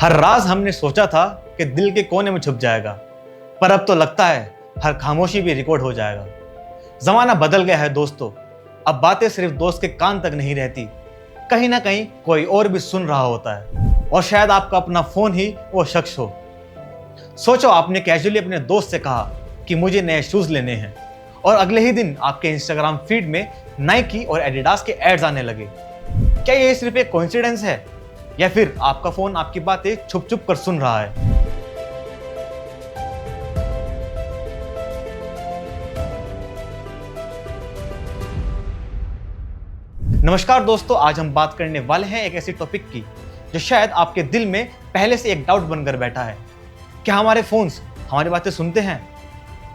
हर राज हमने सोचा था कि दिल के कोने में छुप जाएगा, पर अब तो लगता है हर खामोशी भी रिकॉर्ड हो जाएगा। जमाना बदल गया है दोस्तों, अब बातें सिर्फ दोस्त के कान तक नहीं रहती, कहीं ना कहीं कोई और भी सुन रहा होता है, और शायद आपका अपना फोन ही वो शख्स हो। सोचो आपने कैजुअली अपने दोस्त से कहा कि मुझे नए शूज लेने हैं, और अगले ही दिन आपके इंस्टाग्राम फीड में नाइकी और एडिडास के एड्स आने लगे। क्या ये सिर्फ एक कोइंसिडेंस है, या फिर आपका फोन आपकी बातें छुप छुप कर सुन रहा है? नमस्कार दोस्तों, आज हम बात करने वाले हैं एक ऐसी टॉपिक की जो शायद आपके दिल में पहले से एक डाउट बनकर बैठा है। क्या हमारे फोन्स हमारी बातें सुनते हैं?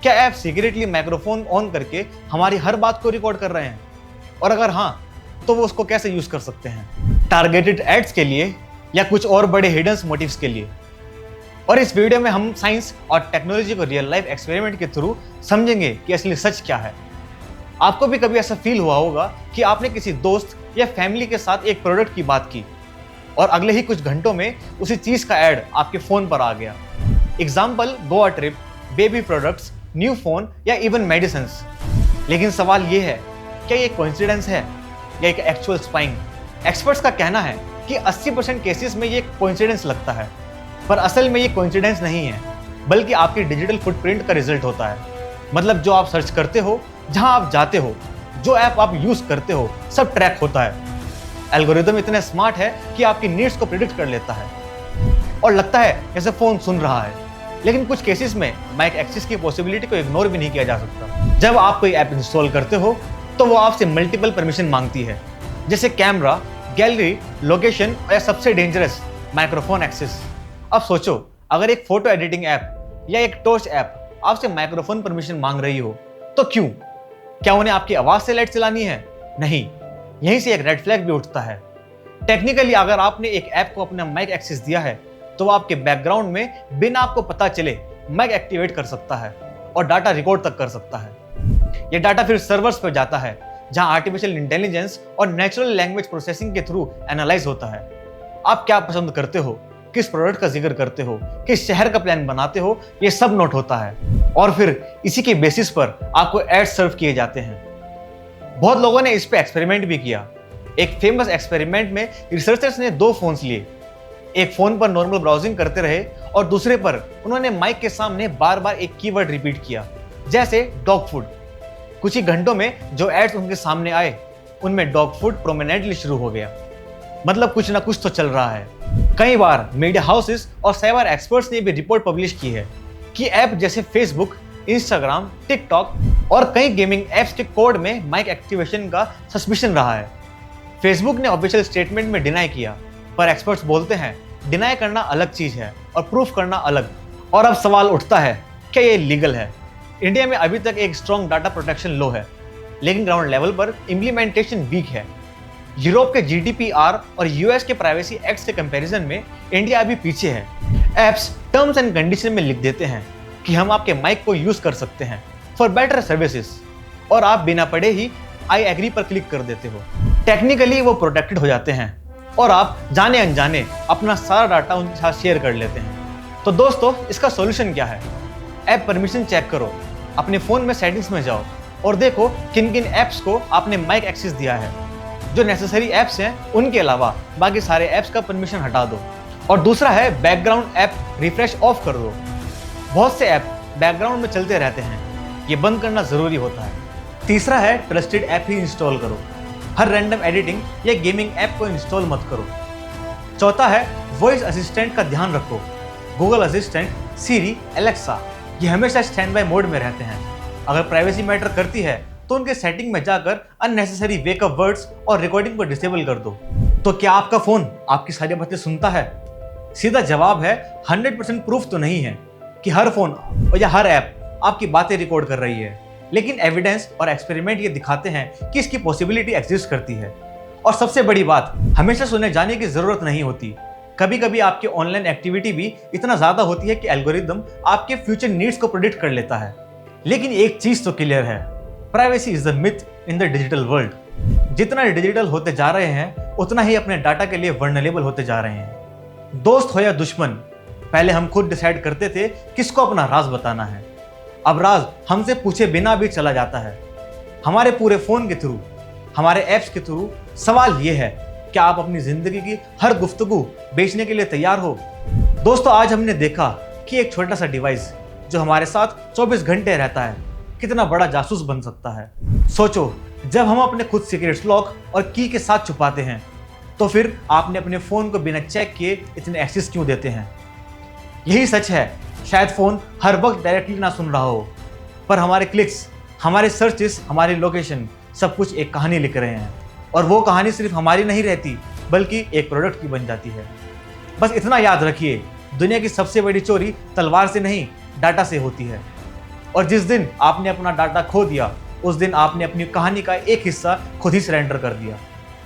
क्या ऐप सीक्रेटली माइक्रोफोन ऑन करके हमारी हर बात को रिकॉर्ड कर रहे हैं? और अगर हाँ, तो वो उसको कैसे यूज कर सकते हैं? टारगेटेड एड्स के लिए या कुछ और बड़े हिडन मोटिव्स के लिए? और इस वीडियो में हम साइंस और टेक्नोलॉजी को रियल लाइफ एक्सपेरिमेंट के थ्रू समझेंगे कि असली सच क्या है। आपको भी कभी ऐसा फील हुआ होगा कि आपने किसी दोस्त या फैमिली के साथ एक प्रोडक्ट की बात की और अगले ही कुछ घंटों में उसी चीज का एड आपके फोन पर आ गया। Example, Goa trip, baby products, new phone या इवन मेडिसिन। लेकिन सवाल ये है, क्या ये कोइंसिडेंस है या एक एक्चुअल स्पाइंग? एक्सपर्ट्स का कहना है कि 80% केसेस में ये कोइंसिडेंस लगता है, पर असल में ये कोइंसिडेंस नहीं है, बल्कि आपकी डिजिटल फुटप्रिंट का रिजल्ट होता है। मतलब जो आप सर्च करते हो, जहां आप जाते हो, जो ऐप आप यूज करते हो, सब ट्रैक होता है। एल्गोरिदम इतने स्मार्ट है कि आपकी नीड्स को प्रिडिक्ट कर लेता है और लगता है जैसे फोन सुन रहा है। लेकिन कुछ केसेस में माइक एक्सेस की पॉसिबिलिटी को इग्नोर भी नहीं किया जा सकता। जब आप कोई ऐप इंस्टॉल करते हो तो वो आपसे मल्टीपल परमिशन मांगती है, जैसे कैमरा, गैलरी, लोकेशन और सबसे डेंजरस, माइक्रोफोन एक्सेस। अब सोचो, अगर एक फोटो एडिटिंग ऐप या एक टॉर्च ऐप आपसे माइक्रोफोन परमिशन मांग रही हो, तो क्यों? क्या उन्हें आपकी आवाज से लाइट चलानी है? नहीं। यहीं से एक रेड फ्लैग भी उठता है। टेक्निकली अगर आपने एक ऐप को अपना माइक एक्सेस दिया है, तो वो आपके बैकग्राउंड में बिना आपको पता चले माइक एक्टिवेट कर सकता है और डाटा रिकॉर्ड तक कर सकता है। ये डाटा फिर सर्वर्स पर जाता है, जहां आर्टिफिशियल इंटेलिजेंस और नेचुरल लैंग्वेज प्रोसेसिंग के थ्रू एनालाइज होता है। आप क्या पसंद करते हो, किस प्रोडक्ट का जिक्र करते हो, किस शहर का प्लान बनाते हो, ये सब नोट होता है, और फिर इसी के बेसिस पर आपको एड सर्व किए जाते हैं। बहुत लोगों ने इस पे एक्सपेरिमेंट भी किया। एक फेमस एक्सपेरिमेंट में रिसर्चर्स ने 2 फोन्स लिए। एक फोन पर नॉर्मल ब्राउजिंग करते रहे और दूसरे पर उन्होंने माइक के सामने बार बार एक कीवर्ड रिपीट किया, जैसे डॉग फूड। कुछ ही घंटों में जो एड्स उनके सामने आए, उनमें डॉग फूड प्रोमिनेंटली शुरू हो गया। मतलब कुछ ना कुछ तो चल रहा है। कई बार मीडिया हाउसेस और साइबर एक्सपर्ट्स ने भी रिपोर्ट पब्लिश की है कि ऐप जैसे फेसबुक, इंस्टाग्राम, टिकटॉक और कई गेमिंग एप्स के कोड में माइक एक्टिवेशन का सस्पिशन रहा है। फेसबुक ने ऑफिशियल स्टेटमेंट में डिनाई किया, पर एक्सपर्ट्स बोलते हैं डिनाई करना अलग चीज है और प्रूफ करना अलग। और अब सवाल उठता है, क्या ये लीगल है? इंडिया में अभी तक एक स्ट्रॉन्ग डाटा प्रोटेक्शन लॉ है, लेकिन ग्राउंड लेवल पर इम्प्लीमेंटेशन वीक है। यूरोप के GDPR और US के प्राइवेसी एक्ट के कंपैरिजन में इंडिया अभी पीछे है। एप्स टर्म्स एंड कंडीशन में लिख देते हैं कि हम आपके माइक को यूज कर सकते हैं फॉर बेटर सर्विसेज, और आप बिना पढ़े ही आई एग्री पर क्लिक कर देते हो। टेक्निकली वो प्रोटेक्टेड हो जाते हैं और आप जाने अनजाने अपना सारा डाटा उनके साथ शेयर कर लेते हैं। तो दोस्तों, इसका सॉल्यूशन क्या है? ऐप परमिशन चेक करो, अपने फोन में सेटिंग्स में जाओ और देखो किन किन ऐप्स को आपने माइक एक्सेस दिया है। जो नेसेसरी ऐप्स हैं उनके अलावा बाकी सारे ऐप्स का परमिशन हटा दो। और दूसरा है, बैकग्राउंड ऐप रिफ्रेश ऑफ कर दो। बहुत से ऐप बैकग्राउंड में चलते रहते हैं, ये बंद करना जरूरी होता है। तीसरा है, ट्रस्टेड ऐप ही इंस्टॉल करो। हर रैंडम एडिटिंग या गेमिंग ऐप को इंस्टॉल मत करो। चौथा है, वॉइस असिस्टेंट का ध्यान रखो। गूगल असिस्टेंट, सीरी, एलेक्सा, ये हमेशा स्टैंड बाय मोड में रहते हैं। अगर प्राइवेसी मैटर करती है तो उनके सेटिंग में जाकर अननेसेसरी वेकअप वर्ड्स और रिकॉर्डिंग को डिसेबल कर दो। तो क्या आपका फोन आपकी सारी बातें सुनता है? सीधा जवाब है 100% प्रूफ तो नहीं है कि हर फोन या हर ऐप आपकी बातें रिकॉर्ड कर रही है, लेकिन एविडेंस और एक्सपेरिमेंट ये दिखाते हैं कि इसकी पॉसिबिलिटी एग्जिस्ट करती है। और सबसे बड़ी बात, हमेशा सुने जाने की जरूरत नहीं होती। कभी कभी आपकी ऑनलाइन एक्टिविटी भी इतना ज्यादा होती है कि एल्गोरिदम आपके फ्यूचर नीड्स को प्रेडिक्ट कर लेता है। लेकिन एक चीज तो क्लियर है, privacy is the myth in the digital world. जितना डिजिटल होते जा रहे हैं, उतना ही अपने डाटा के लिए वर्नरेबल होते जा रहे हैं। दोस्त हो या दुश्मन, पहले हम खुद डिसाइड करते थे किसको अपना राज बताना है। अब राज हमसे पूछे बिना भी चला जाता है, हमारे पूरे फोन के थ्रू, हमारे ऐप्स के थ्रू। सवाल ये है, क्या आप अपनी जिंदगी की हर गुफ्तगू बेचने के लिए तैयार हो? दोस्तों, आज हमने देखा कि एक छोटा सा डिवाइस जो हमारे साथ 24 घंटे रहता है कितना बड़ा जासूस बन सकता है। सोचो, जब हम अपने खुद सीक्रेट्स लॉक और की के साथ छुपाते हैं, तो फिर आपने अपने फोन को बिना चेक किए इतने एक्सेस क्यों देते हैं? यही सच है, शायद फोन हर वक्त डायरेक्टली ना सुन रहा हो, पर हमारे क्लिक्स, हमारे सर्चेस, हमारी लोकेशन सब कुछ एक कहानी लिख रहे हैं। और वो कहानी सिर्फ हमारी नहीं रहती, बल्कि एक प्रोडक्ट की बन जाती है। बस इतना याद रखिए, दुनिया की सबसे बड़ी चोरी तलवार से नहीं, डाटा से होती है। और जिस दिन आपने अपना डाटा खो दिया, उस दिन आपने अपनी कहानी का एक हिस्सा खुद ही सरेंडर कर दिया।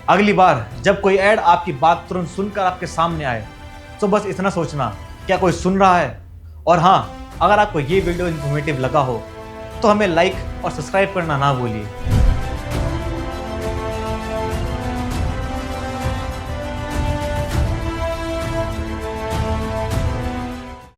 अगली बार जब कोई ऐड आपकी बात तुरंत सुनकर आपके सामने आए, तो बस इतना सोचना, क्या कोई सुन रहा है? और हाँ, अगर आपको ये वीडियो इन्फॉर्मेटिव लगा हो तो हमें लाइक और सब्सक्राइब करना ना भूलिए।